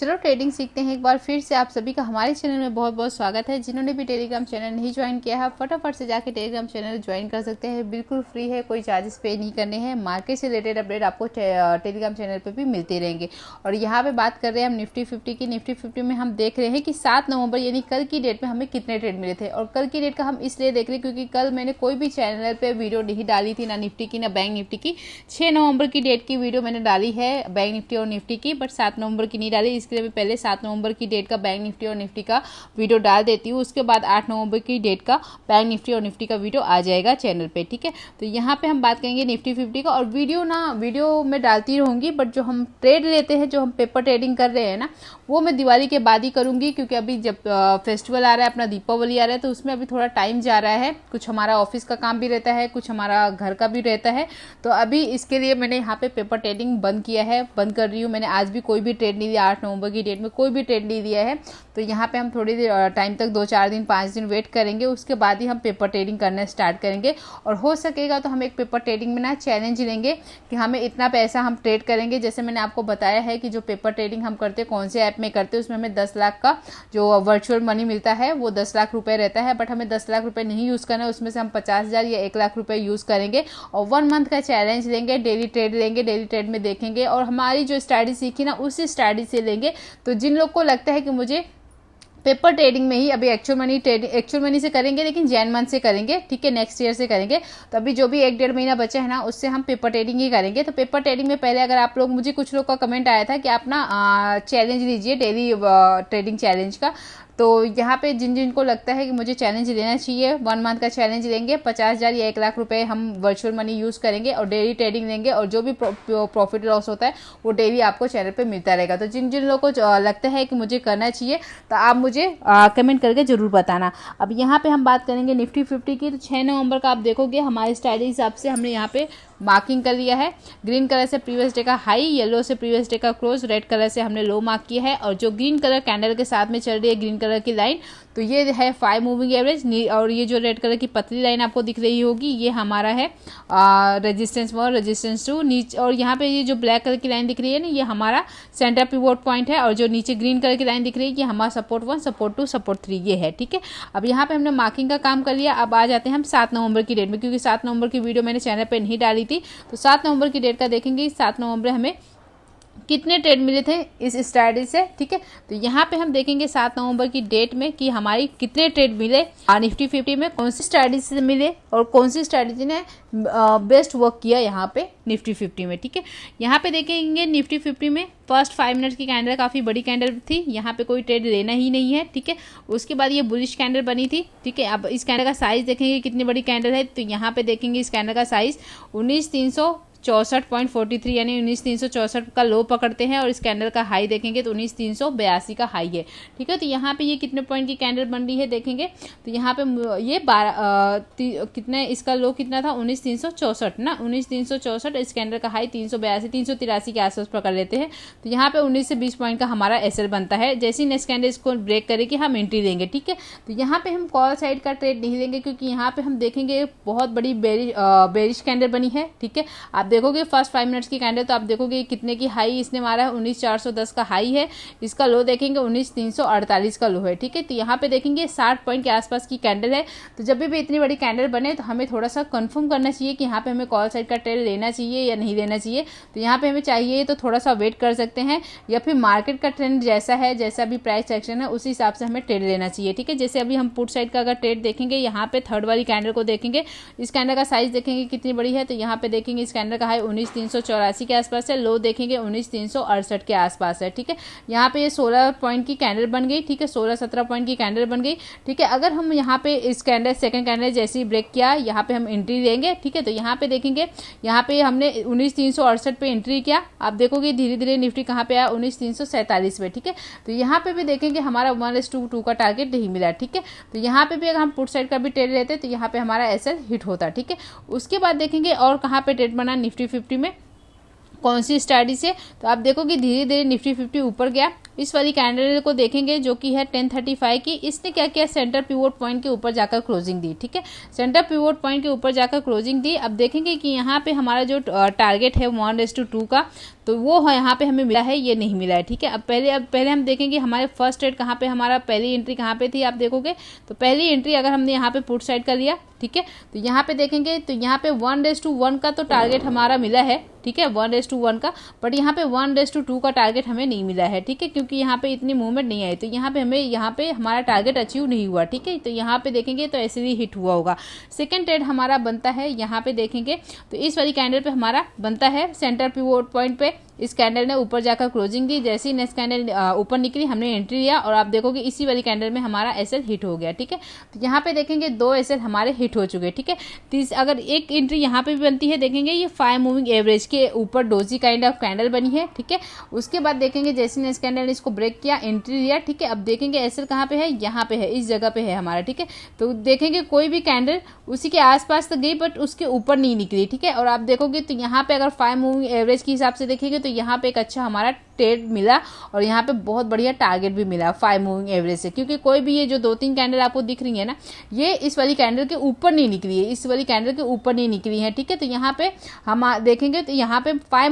चलो ट्रेडिंग सीखते हैं। एक बार फिर से आप सभी का हमारे चैनल में बहुत बहुत स्वागत है। जिन्होंने भी टेलीग्राम चैनल नहीं ज्वाइन किया है फटाफट से जाके टेलीग्राम चैनल ज्वाइन कर सकते हैं। बिल्कुल फ्री है, कोई चार्जेस पे नहीं करने हैं। मार्केट से रिलेटेड अपडेट आपको टेलीग्राम चैनल पे भी मिलते रहेंगे। और यहाँ पे बात कर रहे हैं हम निफ्टी 50 की। निफ्टी 50 में हम देख रहे हैं कि 7 नवंबर यानी कल की डेट में हमें कितने ट्रेड मिले थे। और कल की डेट का हम इसलिए देख रहे हैं क्योंकि कल मैंने कोई भी चैनल पे वीडियो नहीं डाली थी, ना निफ्टी की ना बैंक निफ्टी की। 6 नवंबर की डेट की वीडियो मैंने डाली है बैंक निफ्टी और निफ्टी की, बट 7 नवंबर की नहीं डाली। इसके लिए मैं पहले 7 नवंबर की डेट का बैंक निफ्टी और निफ्टी का वीडियो डाल देती हूँ। उसके बाद 8 नवंबर की डेट का बैंक निफ्टी और निफ्टी का वीडियो आ जाएगा चैनल पे, ठीक है। तो यहाँ पे हम बात करेंगे निफ्टी 50 का। और वीडियो मैं डालती रहूँगी, बट जो हम ट्रेड लेते हैं, जो हम पेपर ट्रेडिंग कर रहे हैं ना, वो मैं दिवाली के बाद ही करूँगी। क्योंकि अभी जब फेस्टिवल आ रहा है, अपना दीपावली आ रहा है, तो उसमें अभी थोड़ा टाइम जा रहा है। कुछ हमारा ऑफिस का काम भी रहता है, कुछ हमारा घर का भी रहता है। तो अभी इसके लिए मैंने यहाँ पे पेपर ट्रेडिंग बंद किया है, बंद कर रही हूँ। मैंने आज भी कोई भी ट्रेड नहीं दिया, 8 नवंबर की डेट में कोई भी ट्रेड नहीं दिया है। तो यहाँ पे हम थोड़ी देर टाइम तक 2-4 दिन 5 दिन वेट करेंगे, उसके बाद ही हम पेपर ट्रेडिंग करना स्टार्ट करेंगे। और हो सकेगा तो हम एक पेपर ट्रेडिंग में ना चैलेंज लेंगे कि हमें इतना पैसा हम ट्रेड करेंगे। जैसे मैंने आपको बताया है कि जो पेपर ट्रेडिंग हम करते हैं, कौन से ऐप में करते हैं, उसमें हमें 10 लाख का जो वर्चुअल मनी मिलता है वो 10 लाख रुपए रहता है। बट हमें 10 लाख रुपए नहीं यूज़ करना है, उसमें से हम 50,000 या 1 लाख रुपए यूज़ करेंगे। और 1 मंथ का चैलेंज लेंगे, डेली ट्रेड लेंगे, डेली ट्रेड में देखेंगे और हमारी जो स्ट्रैटेजी सीखी ना उसी स्ट्रैटेजी से लेंगे। तो जिन लोग को लगता है कि मुझे पेपर ट्रेडिंग में ही अभी एक्चुअल मनी से करेंगे, लेकिन जैन मंथ से करेंगे, ठीक है, नेक्स्ट ईयर से करेंगे। तो अभी जो भी 1-1.5 महीना बचा है ना, उससे हम पेपर ट्रेडिंग ही करेंगे। तो पेपर ट्रेडिंग में पहले अगर आप लोग, मुझे कुछ लोग का कमेंट आया था कि आप ना चैलेंज लीजिए डेली ट्रेडिंग चैलेंज का। तो यहाँ पे जिन को लगता है कि मुझे चैलेंज लेना चाहिए, 1 मंथ का चैलेंज लेंगे, 50,000 या 1 लाख रुपए हम वर्चुअल मनी यूज़ करेंगे और डेली ट्रेडिंग लेंगे। और जो भी प्रॉफिट लॉस होता है वो डेली आपको चैनल पे मिलता रहेगा। तो जिन लोगों को लगता है कि मुझे करना चाहिए, तो आप मुझे कमेंट करके ज़रूर बताना। अब यहाँ पे हम बात करेंगे निफ्टी 50 की। तो 6 नवंबर का आप देखोगे हमारे स्टाइल हिसाब से हमने यहाँ पे मार्किंग कर लिया है। ग्रीन कलर से प्रीवियस डे का हाई, येलो से प्रीवियस डे का क्लोज, रेड कलर से हमने लो मार्क किया है। और जो ग्रीन कलर कैंडल के साथ में चल रही है, ग्रीन कलर की लाइन, तो ये है 5 मूविंग एवरेज। और ये जो रेड कलर की पतली लाइन आपको दिख रही होगी, ये हमारा है रेजिस्टेंस 1, रेजिस्टेंस 2 नीचे। और यहाँ पे ये जो ब्लैक कलर की लाइन दिख रही है ना, ये हमारा सेंटर पिवोट पॉइंट है। और जो नीचे ग्रीन कलर की लाइन दिख रही है, ये हमारा सपोर्ट 1, सपोर्ट 2, सपोर्ट 3 ये है, ठीक है। अब यहाँ पे हमने मार्किंग का काम कर लिया। अब आ जाते हैं हम 7 नवंबर की डेट में, क्योंकि 7 नवंबर की वीडियो मैंने चैनल पर नहीं डाली थी। तो 7 नवंबर की डेट का देखेंगे, 7 नवंबर हमें कितने ट्रेड मिले थे इस स्ट्रैटेजी से, ठीक है। तो यहाँ पे हम देखेंगे 7 नवंबर की डेट में कि हमारी कितने ट्रेड मिले निफ्टी 50 में, कौन सी स्ट्रैटेजी से मिले और कौन सी स्ट्रैटेजी ने बेस्ट वर्क किया यहाँ पे निफ्टी 50 में, ठीक है। यहाँ पे देखेंगे निफ्टी 50 में फर्स्ट 5 मिनट की कैंडल काफ़ी बड़ी कैंडल थी, यहाँ पे कोई ट्रेड लेना ही नहीं है, ठीक है। उसके बाद ये बुलिश कैंडल बनी थी, ठीक है। अब इस कैंडल का साइज देखेंगे कितनी बड़ी कैंडल है। तो यहाँ पे देखेंगे इस कैंडल का साइज 19,364.43 यानी 19,364 का लो पकड़ते हैं। और इस कैंडल का हाई देखेंगे तो 19,382 का हाई है, ठीक है। तो यहाँ पे ये कितने पॉइंट की कैंडल बन रही है देखेंगे। तो यहाँ पे ये 12 कितने, इसका लो कितना था 19,364 ना, 19,364। इस कैंडल का हाई 382 383 के आसपास पकड़ लेते हैं। तो यहाँ पे 19 से 20 पॉइंट का हमारा एसएल बनता है। जैसे ही नेक्स्ट कैंडल इसको ब्रेक करेगी हम एंट्री देंगे, ठीक है। तो यहाँ पे हम कॉल साइड का ट्रेड नहीं लेंगे, क्योंकि यहाँ पे हम देखेंगे बहुत बड़ी बेरिश कैंडल बनी है, ठीक है। आप देखोगे फर्स्ट 5 मिनट्स की कैंडल, तो आप देखोगे कितने की हाई इसने मारा है, 19,410 का हाई है। इसका लो देखेंगे 19,348 का लो है, ठीक है। तो यहाँ पे देखेंगे 60 पॉइंट के आसपास की कैंडल है। तो जब भी इतनी बड़ी कैंडल बने तो हमें थोड़ा सा कंफर्म करना चाहिए कि यहाँ पे हमें कॉल साइड का ट्रेड लेना चाहिए या नहीं लेना चाहिए। तो यहाँ पे हमें चाहिए तो थोड़ा सा वेट कर सकते हैं, या फिर मार्केट का ट्रेंड जैसा है, जैसा भी प्राइस एक्शन है, उसी हिसाब से हमें ट्रेड लेना चाहिए, ठीक है। जैसे अभी हम पुट साइड का अगर ट्रेड देखेंगे, यहाँ पे थर्ड वाली कैंडल को देखेंगे, इस कैंडल का साइज देखेंगे कितनी बड़ी है। तो यहाँ पे देखेंगे इस कैंडल का हाई 19,384 के आसपास है, लो देखेंगे 19,368 के आसपास है, ठीक है। यहाँ पे ये 16 पॉइंट की कैंडल बन गई, ठीक है, 16-17 पॉइंट की कैंडल बन गई, ठीक है। अगर हम यहाँ पे इस कैंडल सेकंड कैंडल जैसे ही ब्रेक किया, यहाँ पे हम एंट्री लेंगे, ठीक है। तो यहाँ पे देखेंगे, यहाँ पे हमने 19,368 पे एंट्री किया। आप देखोगे धीरे धीरे निफ्टी कहाँ पे आया 19,347 पे, ठीक है। तो यहाँ पे भी देखेंगे हमारा 1:2 का टारगेट नहीं मिला, ठीक है। तो यहाँ पे भी अगर हम पुट साइड का भी ट्रेड लेते तो यहाँ पे हमारा एसएल हिट होता, ठीक है। उसके बाद देखेंगे और कहाँ पे ट्रेड बना निफ्टी 50 में। कौन सी स्ट्रैटेजी से, तो आप देखोगे धीरे धीरे निफ्टी 50 ऊपर गया। इस वाली कैंडल को देखेंगे जो कि है 1035 की, इसने क्या किया, सेंटर पिवोट पॉइंट के ऊपर जाकर क्लोजिंग दी। ठीक है, सेंटर पिवोट पॉइंट के ऊपर जाकर क्लोजिंग दी। अब देखेंगे कि यहाँ पे हमारा जो टारगेट है 1:2 का, तो वो यहाँ पे हमें मिला है, ये नहीं मिला है। ठीक है, अब पहले हम देखेंगे हमारे फर्स्ट ट्रेड कहाँ पे, हमारा पहली एंट्री कहाँ पे थी, आप देखोगे तो पहली एंट्री अगर हमने यहाँ पे पुट साइड कर लिया, ठीक है, तो यहाँ पे देखेंगे तो यहाँ पे 1:1 का तो टारगेट हमारा मिला है। ठीक है, 1:1 का, बट यहाँ पे 1:2 का टारगेट हमें नहीं मिला है। ठीक है, क्योंकि यहाँ पे इतनी मूवमेंट नहीं आई, तो यहाँ पे हमारा टारगेट अचीव नहीं हुआ। ठीक है, तो यहाँ पे देखेंगे तो ऐसे ही हिट हुआ होगा। सेकंड ट्रेड हमारा बनता है, यहाँ पे देखेंगे तो इस वाली कैंडल पे हमारा बनता है सेंटर पिवोट पॉइंट पे, इस कैंडल ने ऊपर जाकर क्लोजिंग दी, जैसे ही नेक्स्ट कैंडल ऊपर निकली हमने एंट्री लिया और आप देखोगे इसी वाली कैंडल में हमारा एसएल हिट हो गया। ठीक है, तो यहाँ पे देखेंगे 2 एसएल हमारे हिट हो चुके हैं। ठीक है, अगर एक एंट्री यहाँ पे भी बनती है, देखेंगे ये 5 मूविंग एवरेज के ऊपर डोजी काइंड ऑफ कैंडल बनी है। ठीक है, उसके बाद देखेंगे जैसे नेक्स्ट कैंडल ने इसको ब्रेक किया, एंट्री लिया। ठीक है, अब देखेंगे एसएल कहाँ पे है, यहाँ पे है, इस जगह पे है हमारा। ठीक है, तो देखेंगे कोई भी कैंडल उसी के आसपास तो गई बट उसके ऊपर नहीं निकली। ठीक है, और आप देखोगे तो यहाँ पे अगर 5 मूविंग एवरेज के हिसाब से देखेंगे तो यहाँ पे एक अच्छा हमारा ट्रेड मिला और यहाँ पे बहुत बढ़िया टारगेट भी मिला 5 मूविंग एवरेज से, क्योंकि कोई भी ये जो 2-3 कैंडल आपको दिख रही है ना, ये इस वाली कैंडल के ऊपर नहीं निकली है, इस वाली कैंडल के ऊपर नहीं निकली है। ठीक है, तो यहाँ पे हम देखेंगे तो यहाँ पे 5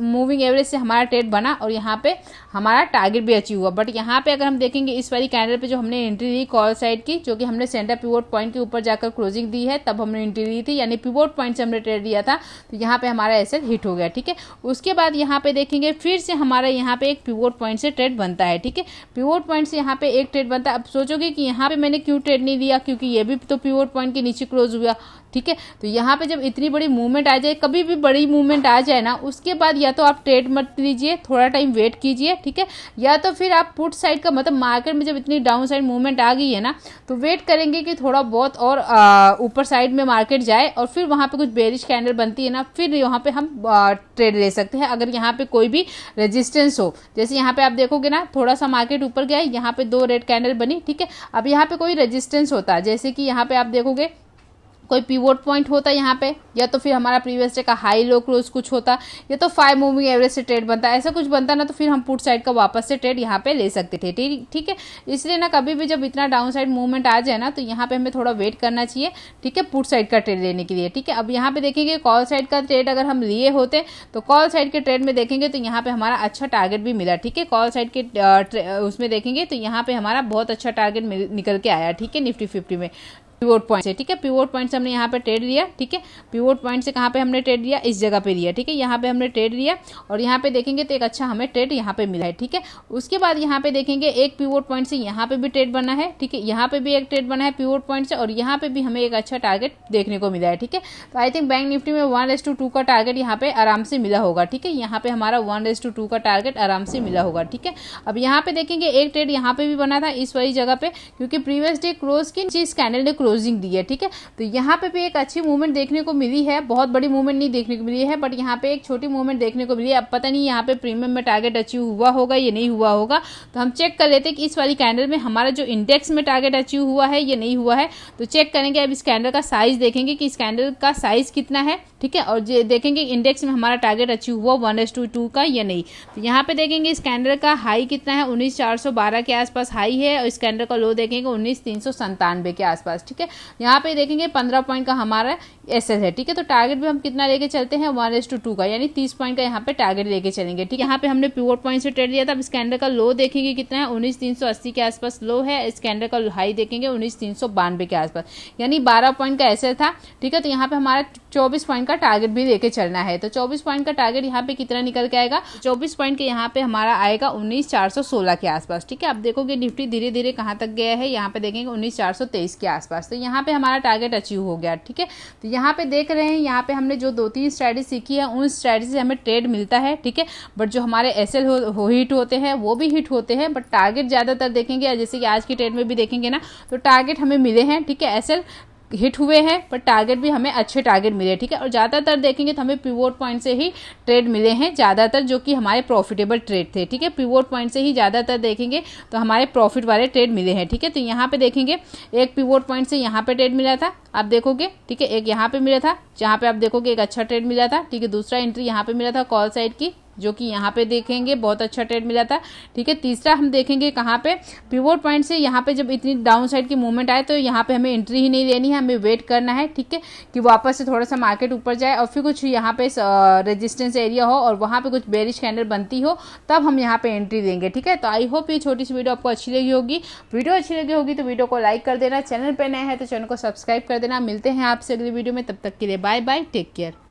मूविंग एवरेज से हमारा ट्रेड बना और यहाँ पे हमारा टारगेट भी अचीव हुआ। बट यहाँ पे अगर हम देखेंगे इस वाली कैंडल पे जो हमने एंट्री ली कॉल साइड की, जो कि हमने सेंटर पिवोट पॉइंट के ऊपर जाकर क्लोजिंग दी है, तब हमने एंट्री ली थी, यानी पिवोट पॉइंट से हमने ट्रेड लिया था, तो यहाँ पे हमारा एसएल हिट हो गया। ठीक है, उसके बाद यहाँ पे देखेंगे फिर से हमारा यहाँ पे एक पिवोट पॉइंट से ट्रेड बनता है। ठीक है, पिवोट पॉइंट से यहाँ पे एक ट्रेड बनता है। अब सोचोगे कि यहाँ पे मैंने क्यों ट्रेड नहीं दिया, क्योंकि ये भी तो पिवोट पॉइंट के नीचे क्लोज हुआ। ठीक है, तो यहाँ पे जब इतनी बड़ी मूवमेंट आ जाए, कभी भी बड़ी मूवमेंट आ जाए ना, उसके बाद या तो आप ट्रेड मत लीजिए, थोड़ा टाइम वेट कीजिए। ठीक है, या तो फिर आप पुट साइड का, मतलब मार्केट में जब इतनी डाउन साइड मूवमेंट आ गई है ना, तो वेट करेंगे कि थोड़ा बहुत और ऊपर साइड में मार्केट जाए और फिर वहाँ पे कुछ बेरिश कैंडल बनती है ना, फिर यहाँ पे हम ट्रेड ले सकते हैं, अगर यहाँ पे कोई भी रेजिस्टेंस हो। जैसे यहाँ पे आप देखोगे ना, थोड़ा सा मार्केट ऊपर गया, यहाँ पे 2 रेड कैंडल बनी। ठीक है, अब यहाँ पे कोई रेजिस्टेंस होता, जैसे कि यहाँ पे आप देखोगे कोई पिवोट पॉइंट होता है यहाँ पे, या तो फिर हमारा प्रीवियस डे का हाई लो क्लोज कुछ होता, या तो 5 मूविंग एवरेज से ट्रेड बनता, ऐसा कुछ बनता ना, तो फिर हम पुट साइड का वापस से ट्रेड यहाँ पे ले सकते थे। ठीक है, इसलिए ना कभी भी जब इतना डाउन साइड मूवमेंट आ जाए ना, तो यहाँ पे हमें थोड़ा वेट करना चाहिए। ठीक है, पुट साइड का ट्रेड लेने के लिए। ठीक है, अब यहाँ पे देखेंगे कॉल साइड का ट्रेड अगर हम लिए होते तो कॉल साइड के ट्रेड में देखेंगे तो यहाँ पे हमारा अच्छा टारगेट भी मिला। ठीक है, कॉल साइड के उसमें देखेंगे तो यहाँ पे हमारा बहुत अच्छा टारगेट निकल के आया। ठीक है, निफ्टी 50 में पिवोट पॉइंट से। ठीक है, पिवोट पॉइंट से हमने यहाँ पे ट्रेड लिया। ठीक है, पिवोट पॉइंट से कहाँ पे हमने ट्रेड लिया, इस जगह पे लिया। ठीक है, यहाँ पे हमने ट्रेड लिया और यहाँ पे देखेंगे तो एक अच्छा हमें ट्रेड यहाँ पे मिला है। ठीक है, उसके बाद यहाँ पे देखेंगे एक पिवोट पॉइंट से यहाँ पे भी ट्रेड बना है। ठीक है, यहाँ पे भी एक ट्रेड बना है पिवोट पॉइंट से और यहाँ पे भी हमें एक अच्छा टारगेट देखने को मिला है। ठीक है, तो आई थिंक बैंक निफ्टी में 1:2 का टारगेट यहाँ पे आराम से मिला होगा। ठीक है, यहाँ पे हमारा 1:2 का टारगेट आराम से मिला होगा। ठीक है, अब यहाँ पे देखेंगे एक ट्रेड यहाँ पे भी बना था इस वाली जगह पे, क्योंकि प्रीवियस डे क्लोज की इस कैंडल ने क्लोजिंग दी है। ठीक है, तो यहाँ पे भी एक अच्छी मूवमेंट देखने को मिली है, बहुत बड़ी मूवमेंट नहीं देखने को मिली है, बट यहाँ पे एक छोटी मूवमेंट देखने को मिली है। अब पता नहीं यहाँ पे प्रीमियम में टारगेट अचीव हुआ होगा या नहीं हुआ होगा, तो हम चेक कर लेते हैं कि इस वाली कैंडल में हमारा जो इंडेक्स में टारगेट अचीव हुआ है या नहीं हुआ है। तो चेक करेंगे, अब इस कैंडल का साइज देखेंगे कि इस कैंडल का साइज कितना है। ठीक है, और देखेंगे इंडेक्स में हमारा टारगेट अचीव हुआ 1:2 का या नहीं। तो यहाँ पे देखेंगे इस कैंडल का हाई कितना है, 19,412 के आसपास हाई है और इस कैंडल का लो देखेंगे 19,397 के आसपास। ठीक है, यहाँ पे देखेंगे 15 पॉइंट का हमारा एसएल है। ठीक है, तो टारगेट भी हम कितना लेके चलते हैं 1:2 का, यानी 30 पॉइंट का यहाँ पे टारगेट लेके चलेंगे। ठीक है, यहाँ पे हमने पिवोट पॉइंट से ट्रेड लिया था। अब इस कैंडल का लो देखेंगे कितना है, 19,380 के आसपास लो है। इस कैंडल का हाई देखेंगे 19,392 के आसपास, यानी 12 पॉइंट का एसएल था। ठीक है, तो यहाँ पे हमारा 24 पॉइंट का टारगेट भी लेके चलना है। तो 24 पॉइंट का टारगेट यहाँ पे कितना निकल के आएगा, 24 पॉइंट के यहाँ पे हमारा आएगा 19,416 के आसपास। ठीक है, अब देखोगे निफ्टी धीरे धीरे कहाँ तक गया है, यहाँ पे देखेंगे 19,423 के आसपास। तो यहाँ पे हमारा टारगेट अचीव हो गया। ठीक है, तो यहाँ पे देख रहे हैं, यहाँ पे हमने जो 2-3 स्ट्रैटेजी सीखी है, उन स्ट्रैटेजी से हमें ट्रेड मिलता है। ठीक है, बट जो हमारे एसएल हिट होते हैं वो भी हिट होते हैं, बट टारगेट ज्यादातर देखेंगे, जैसे कि आज की ट्रेड में भी देखेंगे ना, तो टारगेट हमें मिले हैं। ठीक है, एसएल हिट हुए हैं, पर टारगेट भी हमें अच्छे टारगेट मिले, ठीक है। और ज़्यादातर देखेंगे तो हमें पिवोट पॉइंट से ही ट्रेड मिले हैं ज़्यादातर, जो कि हमारे प्रॉफिटेबल ट्रेड थे, ठीक है। पिवोट पॉइंट से ही ज़्यादातर देखेंगे तो हमारे प्रॉफिट वाले ट्रेड मिले हैं, ठीक है। तो यहाँ पे देखेंगे एक पिवोट पॉइंट से यहाँ पे ट्रेड मिला था, आप देखोगे, ठीक है। एक यहाँ पे मिला था जहाँ पे आप देखोगे एक अच्छा ट्रेड मिला था, ठीक है। दूसरा एंट्री यहाँ पे मिला था कॉल साइड की, जो कि यहाँ पे देखेंगे बहुत अच्छा ट्रेड मिला था, ठीक है। तीसरा हम देखेंगे कहाँ पे, पिवोट पॉइंट से यहाँ पे जब इतनी डाउन साइड की मूवमेंट आए तो यहाँ पे हमें एंट्री ही नहीं लेनी है, हमें वेट करना है, ठीक है, कि वापस से थोड़ा सा मार्केट ऊपर जाए और फिर कुछ यहाँ पे रेजिस्टेंस एरिया हो और वहाँ पे कुछ बेरिश कैंडल बनती हो, तब हम यहाँ पे एंट्री देंगे, ठीक है। तो आई होप ये छोटी सी वीडियो आपको अच्छी लगी होगी। वीडियो अच्छी लगी होगी तो वीडियो को लाइक कर देना, चैनल पर नए हैं तो चैनल को सब्सक्राइब कर देना। मिलते हैं आपसे अगली वीडियो में, तब तक के लिए बाय बाय, टेक केयर।